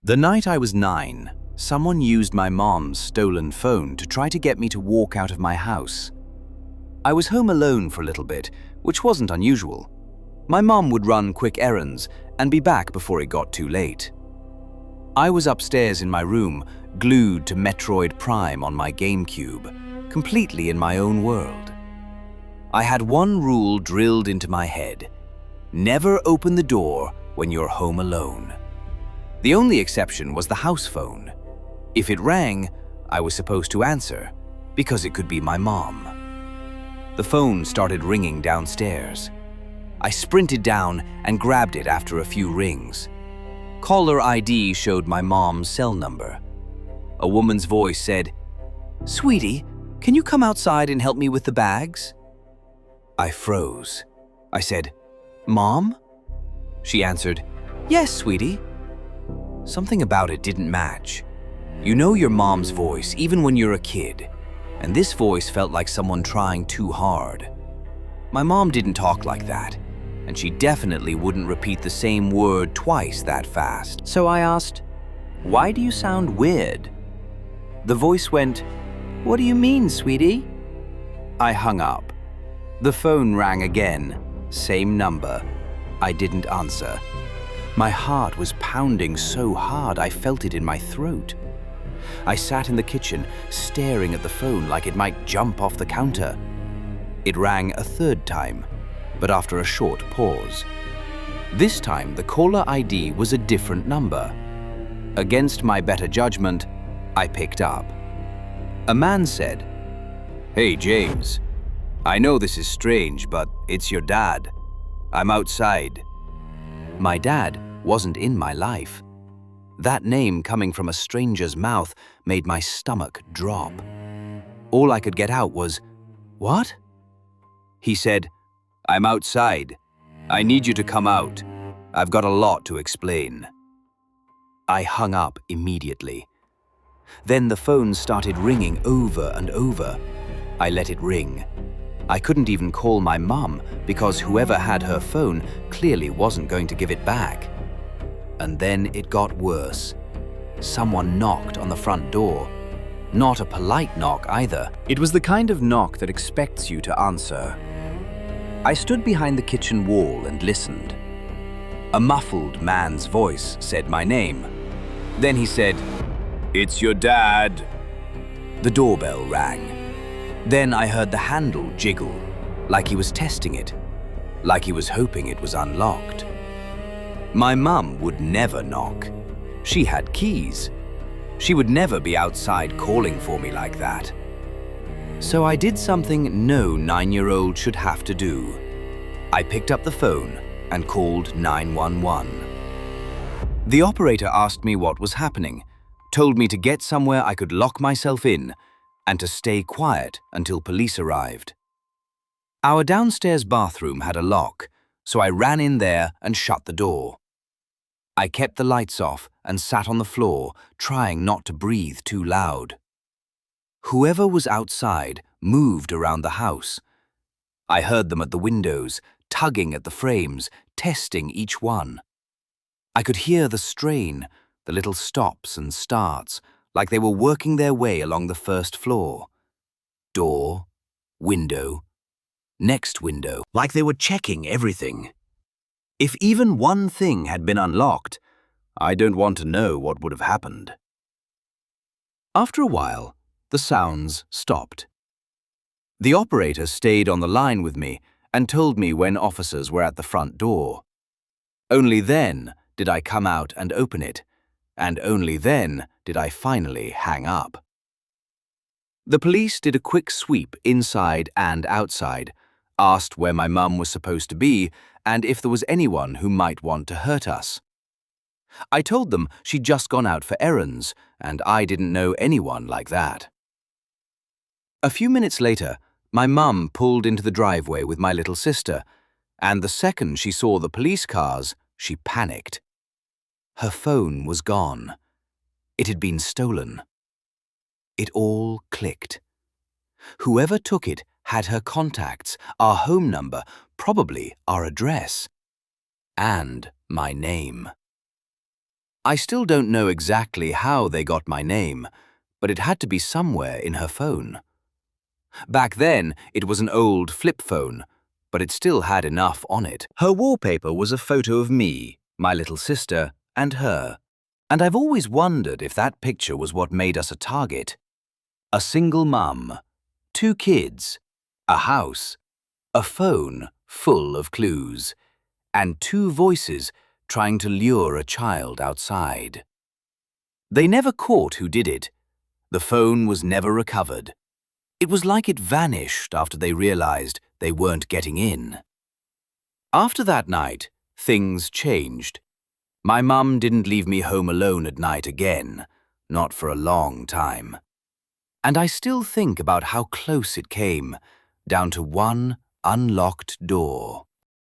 The night I was 9, someone used my mom's stolen phone to try to get me to walk out of my house. I was home alone for a little bit, which wasn't unusual. My mom would run quick errands and be back before it got too late. I was upstairs in my room, glued to Metroid Prime on my GameCube, completely in my own world. I had one rule drilled into my head: never open the door when you're home alone. The only exception was the house phone. If it rang, I was supposed to answer, because it could be my mom. The phone started ringing downstairs. I sprinted down and grabbed it after a few rings. Caller ID showed my mom's cell number. A woman's voice said, "Sweetie, can you come outside and help me with the bags?" I froze. I said, "Mom?" She answered, "Yes, sweetie." Something about it didn't match. You know your mom's voice even when you're a kid, and this voice felt like someone trying too hard. My mom didn't talk like that, and she definitely wouldn't repeat the same word twice that fast. So I asked, "Why do you sound weird?" The voice went, "What do you mean, sweetie?" I hung up. The phone rang again, same number. I didn't answer. My heart was pounding so hard I felt it in my throat. I sat in the kitchen, staring at the phone like it might jump off the counter. It rang a third time, but after a short pause. This time, the caller ID was a different number. Against my better judgment, I picked up. A man said, "Hey, James. I know this is strange, but it's your dad. I'm outside." My dad wasn't in my life. That name coming from a stranger's mouth made my stomach drop. All I could get out was, "What?" He said, "I'm outside. I need you to come out. I've got a lot to explain." I hung up immediately. Then the phone started ringing over and over. I let it ring. I couldn't even call my mum because whoever had her phone clearly wasn't going to give it back. And then it got worse. Someone knocked on the front door. Not a polite knock either. It was the kind of knock that expects you to answer. I stood behind the kitchen wall and listened. A muffled man's voice said my name. Then he said, "It's your dad." The doorbell rang. Then I heard the handle jiggle, like he was testing it, like he was hoping it was unlocked. My mum would never knock. She had keys. She would never be outside calling for me like that. So I did something no 9-year-old should have to do. I picked up the phone and called 911. The operator asked me what was happening, told me to get somewhere I could lock myself in, and to stay quiet until police arrived. Our downstairs bathroom had a lock, so I ran in there and shut the door. I kept the lights off and sat on the floor, trying not to breathe too loud. Whoever was outside moved around the house. I heard them at the windows, tugging at the frames, testing each one. I could hear the strain, the little stops and starts, like they were working their way along the first floor. Door, window, next window, like they were checking everything. If even one thing had been unlocked, I don't want to know what would have happened. After a while, the sounds stopped. The operator stayed on the line with me and told me when officers were at the front door. Only then did I come out and open it, and only then did I finally hang up. The police did a quick sweep inside and outside, asked where my mum was supposed to be and if there was anyone who might want to hurt us. I told them she'd just gone out for errands, and I didn't know anyone like that. A few minutes later, my mum pulled into the driveway with my little sister, and the second she saw the police cars, she panicked. Her phone was gone. It had been stolen. It all clicked. Whoever took it had her contacts, our home number, probably our address, and my name. I still don't know exactly how they got my name, but it had to be somewhere in her phone. Back then, it was an old flip phone, but it still had enough on it. Her wallpaper was a photo of me, my little sister, and her. And I've always wondered if that picture was what made us a target. A single mum, 2 kids, a house, a phone full of clues, and 2 voices trying to lure a child outside. They never caught who did it. The phone was never recovered. It was like it vanished after they realized they weren't getting in. After that night, things changed. My mum didn't leave me home alone at night again, not for a long time. And I still think about how close it came, down to one unlocked door.